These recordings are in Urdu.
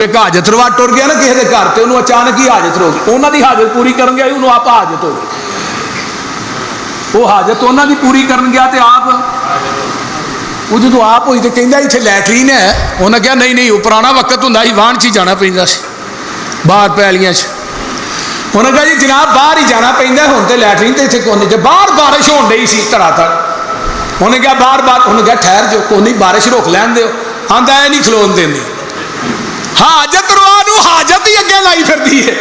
ایک حاجت روا ٹر گیا نا کسی کے گھر سے، انہوں اچانک ہی حاجت رو گئی، انہوں کی حاجت پوری کر گیا، انہوں آپ حاجت ہو گئی، وہ حاجت انہوں کی پوری کر گیا تو آپ وہ جدو آپ ہوئی تو کہہ اتنے لیٹرین ہے، انہیں کہا نہیں نہیں وہ پرانا وقت ہوں ہی واہن چ جانا پہ باہر پیلیاں انہیں کہا جی جناب باہر ہی جانا پہ ہوں تو لیٹرین تو اتنے کون نہیں، باہر بارش ہو رہی سی طرح تک، انہیں کہا باہر باہر، انہیں کہا ٹھہر جو کوئی نہیں بارش روک لین دو، آتا ہے نہیں کھلون دیں حاجت روا حاجت ہی اگے لائی پھرتی ہے۔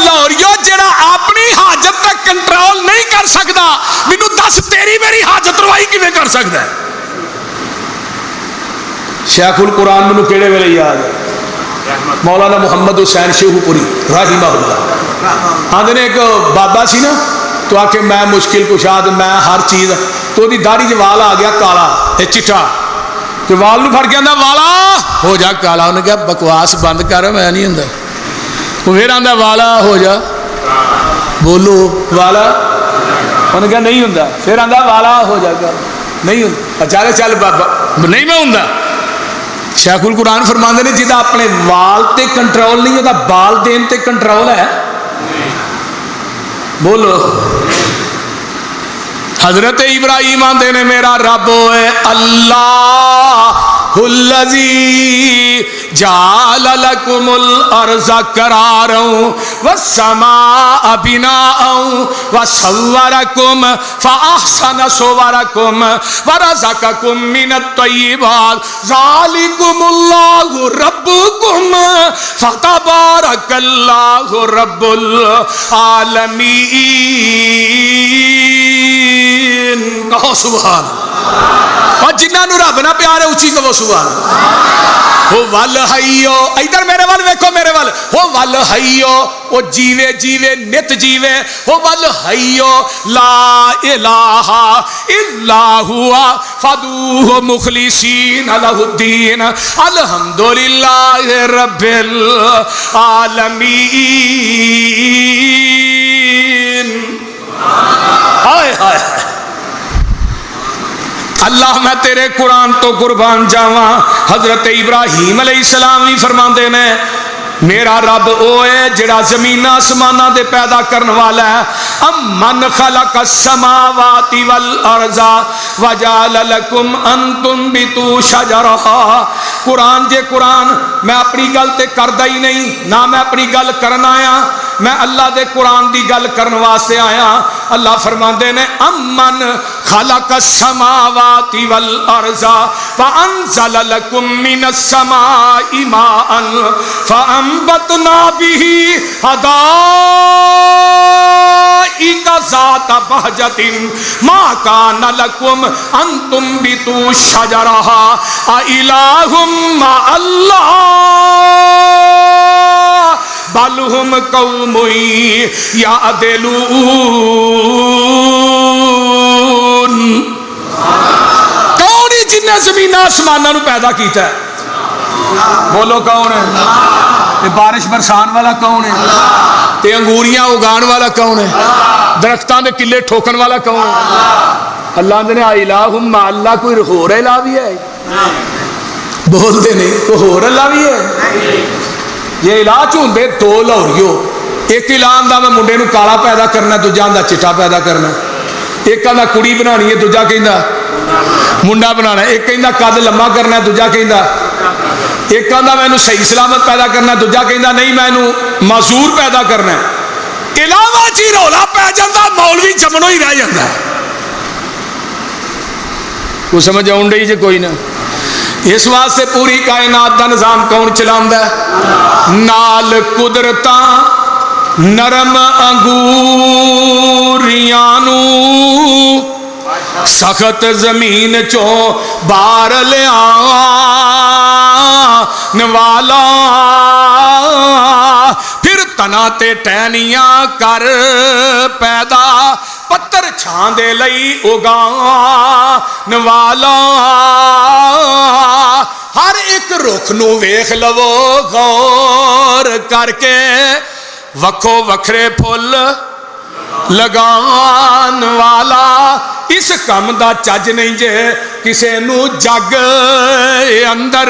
لاہوریو جڑا اپنی حاجت تک کنٹرول نہیں کر سکتا، مینوں دس تیری میری حاجت روائی کیویں کر سکتا ہے؟ شیخ القرآن مینوں کہڑے ویلے یاد ہے، مولانا محمد حسین شیخو پوری رحمہ اللہ، آندے نے ایک بابا سی نا تو آ کے میں مشکل کشاد میں ہر چیز، تو دی داڑھی چ وال آ گیا کالا چٹا، تو وال نو پھڑ کے آندا والا ہو جا کالا، انہیں کہا بکواس بند کر میں نہیں ہوں، وہ پھر آندا والا ہو جا بولو والا، انہیں کہا نہیں ہوں، پھر آندا والا ہو جا کر نہیں ہوں، چل چل بابا نہیں میں ہوں۔ شیخ القرآن فرماندے نے جہاں اپنے وال تے کنٹرول نہیں ہوتا بال دین تے کنٹرول ہے، بولو۔ حضرت ابراہیم آندے نے میرا رب ہے اللہ الذی جعل لکم الارض قرارا والسماء بناء وصورکم فاحسن صورکم ورزقکم من الطیبات ذالکم اللہ ربکم فتبارک اللہ رب العالمین۔ کہو سبحان، اور جنہاں نو رب نہ پیار ہے اچھی کہو سبحان۔ ہو ول حیو، ادھر میرے ول ویکھو میرے ول، ہو ول حیو او جیوے جیوے نت جیوے، ہو ول حیو لا الہ الا ہوا فدوہ مخلصین لہ الدین الحمدللہ رب العالمین۔ ہائے ہائے اللہ میں تیرے قرآن تو قربان جاواں۔ حضرت ابراہیم علیہ السلام بھی فرماندے نے میرا رب او ہے جڑا زمین آسمانہ دے پیدا کرن والا ہے، امن خلق السماوات والارض وجعل لکم ان تنبتوا شجرها۔ قرآن جے قرآن میں اپنی گل تے کردا ہی نہیں، نہ میں اپنی گل کرن آیا، میں اللہ دے قرآن دی گل کرن واسطے آیا۔ اللہ فرماندے نے امن خلق السماوات والارض فانزل لکم من السماء ماء فانبتنا به حدائق ذات بہجۃ ما کان لکم ان تنبتوا شجرها اإلہ مع اللہ بل ہم قوم یعدلون۔ کون ہی جن نے زمین آسمانوں پیدا کیتا ہے؟ بولو کون ہے؟ تے بارش برسان والا کون ہے؟ تے انگوریاں اگان والا کون ہے؟ درختان دے کلے ٹھوکن والا کون ہے؟ اللہ نے الہ مع اللہ، کوئی ہور الہ بھی ہے؟ بولتے نہیں، کوئی ہور اللہ بھی ہے؟ یہ الہ چوندے دو لاہوریو، ایک الہ آندا میں منڈے نو کالا پیدا کرنا، دوجا آندا چٹا پیدا کرنا، ایک آندا کڑی بنانی ہے، دوجا کہندا منڈا بنانا، ایک کہندا قد لمبا کرنا، دوجا کہندا، ایک آندا میں صحیح سلامت پیدا کرنا، دوجا کہندا نہیں میں معذور پیدا کرنا۔ علاوہ جی رولا پی جاندہ مولوی جمنو ہی رہ جاندہ ہے، وہ سمجھ آؤں ڈی جے کوئی نہ۔ اس واسطے پوری کائنات دا نظام کون چلاؤں ہے؟ نال قدرتاں نرم انگوریانو سخت زمین چوں بار لیا نوالا، پھر تنا تے ٹہنیاں کر پیدا پتر چھان دے لئی اگان والا، ہر ایک رخ نو ویکھ لو غور کر کے، وکھو وکھرے پھل لگان والا، اس کم دا چج نہیں جے کسے نو جگ اندر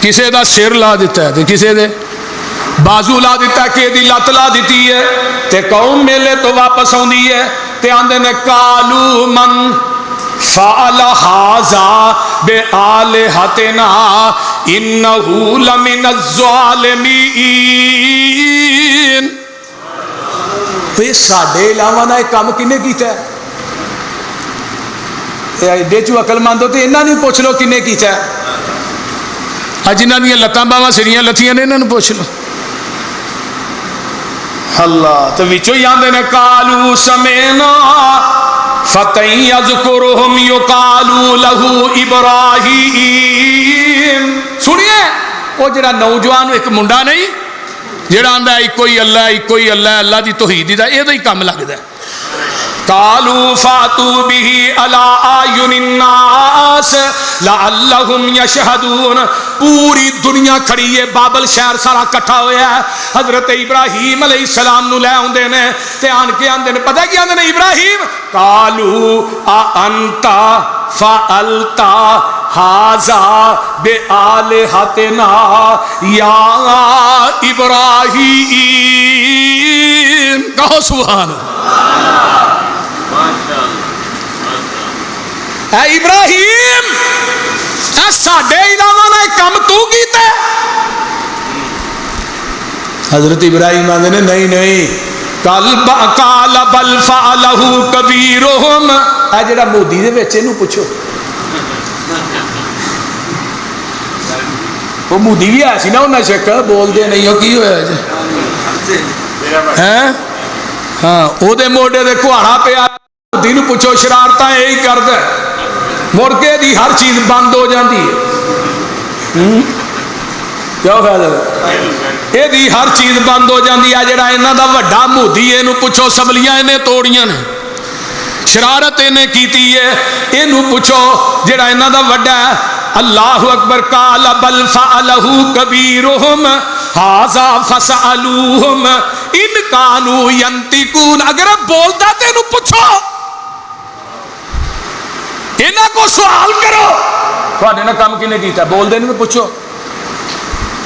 کسے دا سر لا دیتا ہے تے کسے دے بازو لا دیتا ہے، کہ دی لت لا دیتی ہے، تے قوم میلے تو واپس آندی ہے تے آندے نے قالوا من فعل هذا بآلهتنا انه لمن الظالمین۔ یہ ساڈے علاوہ دا کام کنے کیتا ہے؟ ایڈے چو عقل مند ہو تو انہاں نے پوچھ لو کنے کیتا ہے، جنہاں دیاں لتاں باواں سریاں لتھیاں نے انہاں نوں پوچھ لو۔ اللہ تو وچوں ہی آندے نے قالوا سمعنا فتى يذكرهم يقال له ابراہیم۔ سنیے وہ جڑا نوجوان ایک منڈا نہیں جڑا آندا ایکو ہی اللہ ایکو ہی اللہ، اللہ دی توحید دا اے دا ہی کم لگدا ہے۔ قالوا فاتوا به على اعين الناس لعلهم يشهدون۔ پوری دنیا کھڑی ہے، بابل شہر سارا کٹھا ہویا ہے، حضرت ابراہیم علیہ السلام نو لے آندے نے تے آن کے آندے نے، پتہ کی آندے نے ابراہیم؟ قالوا اانت فعلت هذا بآلهتنا یا ابراہیم۔ کہو سبحان اللہ۔ اے ابراہیم اے ساڈے علاوہ نہ کم تو کیتا ہے؟ حضرت ابراہیم آندے نے نہیں نہیں، قال بل فعلہ کبیرہم۔ اے جڑا مودی دے وچ اینو پوچھو، وہ مودی بھی ہے سی نا، انہاں شک بول دے نہیں ہو کی ہویا جی ہیں؟ ہاں او دے موڈے دے کھواڑا پیا، مودی نو پوچھو شرارتاں یہی کردا ہے، مڑ کے دی ہر چیز بند ہو جاندی ہے۔ کیا خیال ہے؟ یہ دی ہر چیز بند ہو جاندی ہے۔ جڑا انہاں دا وڈا مودی ہے، انہوں پوچھو سبلیاں انہیں توڑیاں نے، شرارت انہیں کیتی ہے، انہوں پوچھو جڑا انہاں دا وڈا ہے۔ اللہ اکبر۔ قال بل فعلہ کبیرہم ھذا فسألوہم ان کانوا ینطقون۔ اگر بولدا تے انہوں پوچھو، انہاں کو سوال کرو، تھوڑے نہ کام کی نے کیتا، بول دے نہیں تو پوچھو۔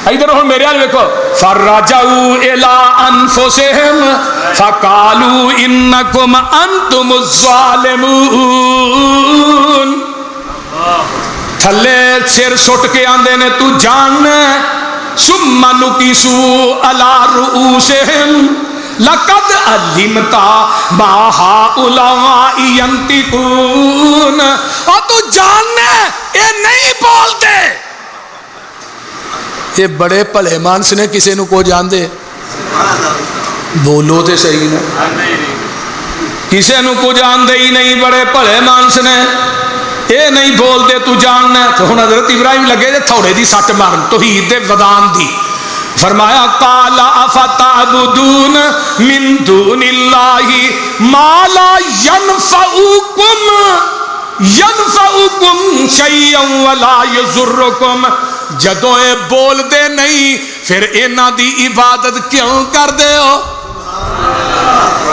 ادھر ہوں میرے حال دیکھو، فرجعوا الی انفسہم فقالوا انکم انتم الظالمون۔ تھلے سر سٹ کے آندے نے تو جاننا، ثم نکسوا علی رؤوسہم لقد علمت ما هؤلاء ينطقون۔ اور تو جاننا یہ نہیں بولتے، یہ بڑے بھلے مانس نے، کسی نو کو جان دے بولو تے صحیح نا، کسی نو کو جان دے ہی نہیں، بڑے بھلے مانس نے، یہ نہیں بولتے تو جاننا۔ تو ہن حضرت ابراہیم لگے دے تھوڑے دی سٹ مارن توحید دے ودان دی۔ فرمایا قال افتعبدون من دون اللہ ما لا ينفعكم شيئا ولا يضركم۔ جدوں اے بول دے نہیں پھر انہاں دی عبادت کیوں کر دے ہو؟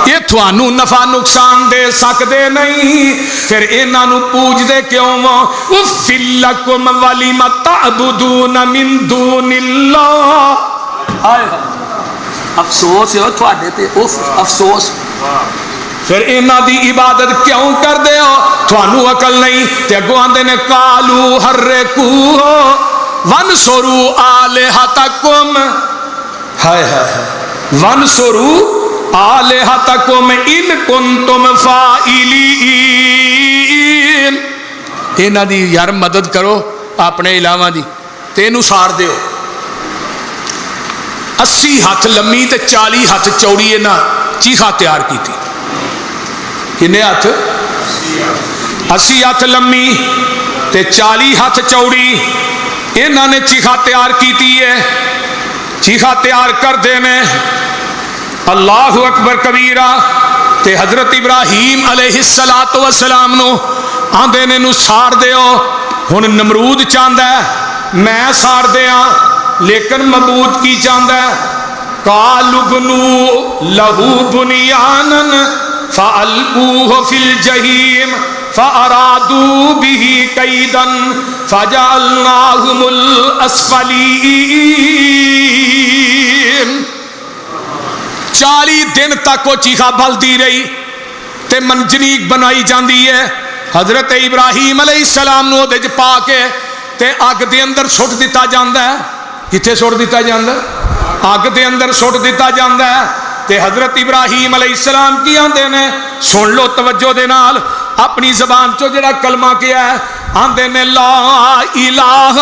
یہ تھانوں نفع نقصان دے سکدے نہیں، پھر انہاں نو پوج دے کیوں ہو؟ اف لکم ولم تعبدون من دون اللہ۔ افسوس ہے تھوڑے تے، افسوس۔ پھر انہاں دی عبادت کیوں کر دے ہو؟ تھانوں عقل نہیں۔ تے اگوں آندے نے قالوا حرقوہ وانصروا آلہتکم، ہائے ہائے وانصروا آلہتکم ان کنتم فاعلین۔ انہاں دی یار مدد کرو اپنے علاوہ دی، تے انہوں سار دیو۔ 80 ہاتھ لمبی تے 40 ہاتھ چوڑی انہاں چیخا تیار کی تھی۔ کنے ہاتھ؟ 80 ہاتھ لمبی تے 40 ہاتھ چوڑی انہاں نے چیخا تیار کی تھی ہے۔ چیخا تیار کر دینے، اللہ اکبر کبیرہ۔ تے حضرت ابراہیم علیہ السلام نو آندے نے نو سار دیو۔ ہن نمرود چاہندا ہے میں سار دیاں، لیکن معبود کی چاہندا ہے؟ قالوا بنوا لہو بنیانا فالقوہ فی الجحیم فَأَرَادُوا بِهِ كَيْدًا فَجَعَلْنَاهُمُ الْأَسْفَلِينَ۔ 40 دن تک وہ چیخا بلدی رہی تے منجنیق بنائی جاندی ہے۔ حضرت ابراہیم علیہ السلام نو دے پا کے تے اگ دے اندر سٹ دیتا جاندا ہے۔ کتھے سٹ دیتا جاندا ہے؟ اگ دے اندر سٹ دیتا جاندا ہے۔ تے حضرت ابراہیم علیہ السلام کی آندے نے، سن لو توجہ دے نال، اپنی زبان چو جڑا کلمہ کیا ہے، آندے نے لا الہ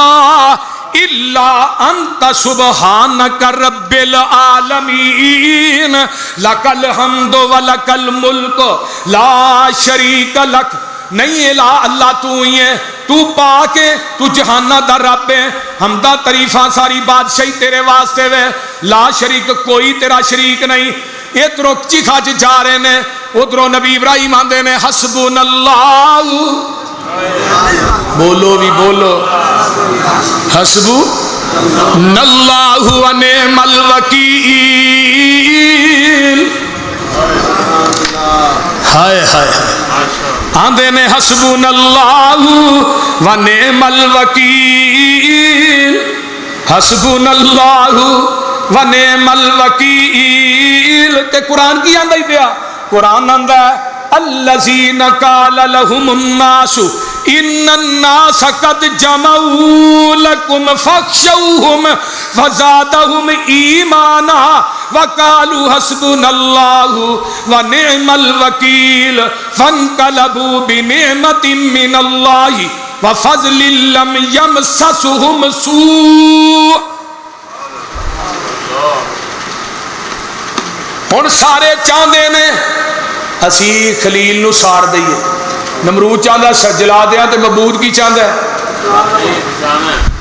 الا انت سبحانک رب العالمین لک الحمد ولک الملک لا شریک لک۔ نہیں الہ اللہ تو ہی ہے، تو پاک ہے، تو جہانہ دا رب ہے، حمدہ تعریفاں ساری بادشاہی تیرے واسطے وے، لا شریک کوئی تیرا شریک نہیں۔ ادھروں چیخا چ جا رہے نے، ادھروں نبی ابراہیم آندے نے حسبنا اللہ، بولو بھی بولو، حسبنا اللہ و نعم الوکیل۔ ہائے ہائے آندے نے حسبنا اللہ و نعم الوکیل، حسبنا اللہ و نعم الوکیل۔ تے قرآن کی آندہ ہی پیا، قرآن آندہ ہے الذین قال لهم الناس ان الناس قد جمعوا لكم فاخشوهم فزادهم ایمانا وقالوا حسبنا الله ونعم الوکیل فانقلبوا بنعمة من الله وفضل لم يمسسهم سوء۔ ہن سارے چاہندے نے اسی خلیل نو سار دئیے، نمرود چاہتا ہے جلا دیا، تے معبود کی چاہتا ہے؟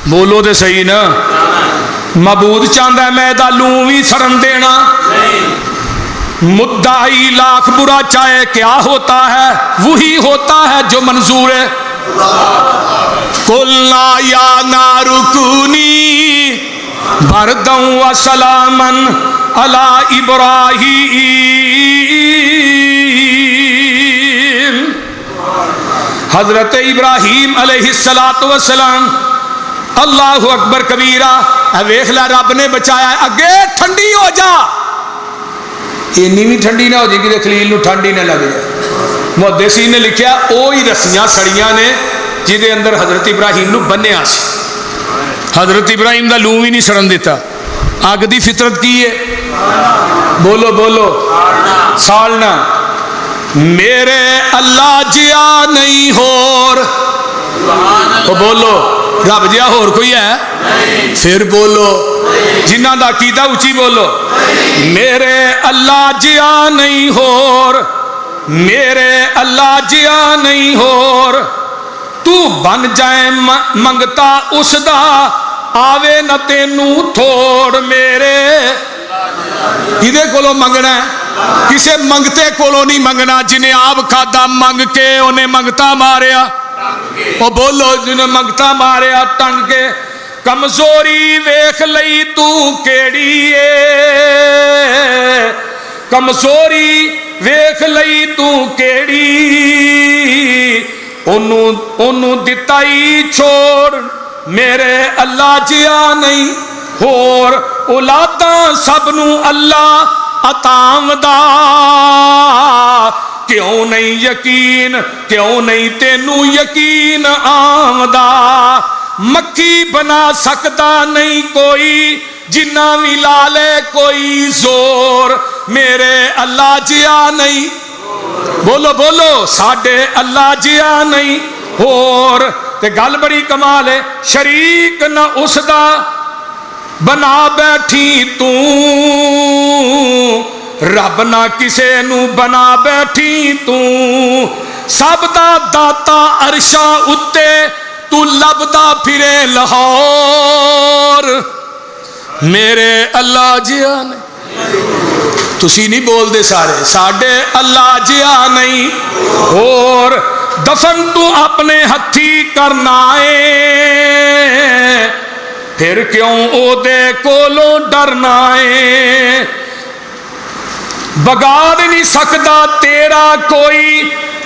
بولو تے صحیح نا، معبود چاہتا ہے میں دا لوں بھی سرن دینا۔ مدعی لاکھ برا چاہے کیا ہوتا ہے، وہی ہوتا ہے جو منظور ہے۔ قُلْنَا يَا نَارُ كُونِي بَرْدًا وَسَلَامًا عَلَىٰ إِبْرَاهِيمَ۔ حضرت ابراہیم علیہ السلام، اللہ اکبر کبیرہ، ویکھ لے رب نے بچایا ہے، اگے ٹھنڈی ہو جا، اینی بھی ٹھنڈی نہ ہو جائے کہ خلیل نو ٹھنڈی نہ لگ جائے۔ محدثین نے لکھیا اوہی رسیاں سڑیاں نے جہدے اندر حضرت ابراہیم نو بنیا سی، حضرت ابراہیم دا لوں بھی نہیں سڑن دیتا۔ اگ دی فطرت کی ہے؟ بولو بولو، سالنا۔ میرے اللہ جیا نہیں ہور، تو بولو رب جیا ہور کوئی ہے؟ پھر بولو، جنہ دا عقیدہ اچھی بولو، میرے اللہ جیا نہیں ہور، میرے اللہ جیا نہیں ہور، تو بن جائے منگتا اس دا آوے نہ تینو تھوڑ۔ میرے کدے کولو منگنا ہے؟ کسے منگتے کولو نہیں منگنا، جنہیں آپ کھادا منگ کے انہیں منگتا ماریا۔ وہ بولو جنہیں منگتا ماریا ٹنگ کے۔ کمزوری ویکھ لئی تو کیڑی ہے، کمزوری ویکھ لئی تو کیڑی، انہوں دتائی چھوڑ، میرے اللہ جیا نہیں ہور، اولاداں سب نو اللہ عطاوندا، کیوں نہیں یقین، کیوں نہیں تینو یقین آمدا، مکھی بنا سکتا نہیں کوئی، جنہ بھی لا لے کوئی زور، میرے اللہ جیا نہیں، بولو بولو، ساڈے اللہ جیا نہیں ہور۔ تے گل بڑی کمال ہے، شریک نہ اس دا بنا بیٹھی تو، رب نہ کسے نو بنا بیٹھی تو، سب دا داتا عرشاں اتے، تو لبدا پھرے لاہور، میرے اللہ جیا نہیں۔ تسی نہیں بول دے سارے، ساڈے اللہ جیا نہیں اور دفن تو اپنے ہتھی کرنا ہے، پھر کیوں او دے کولو ڈرنا ہے، بگاڑ نہیں سکتا تیرا کوئی،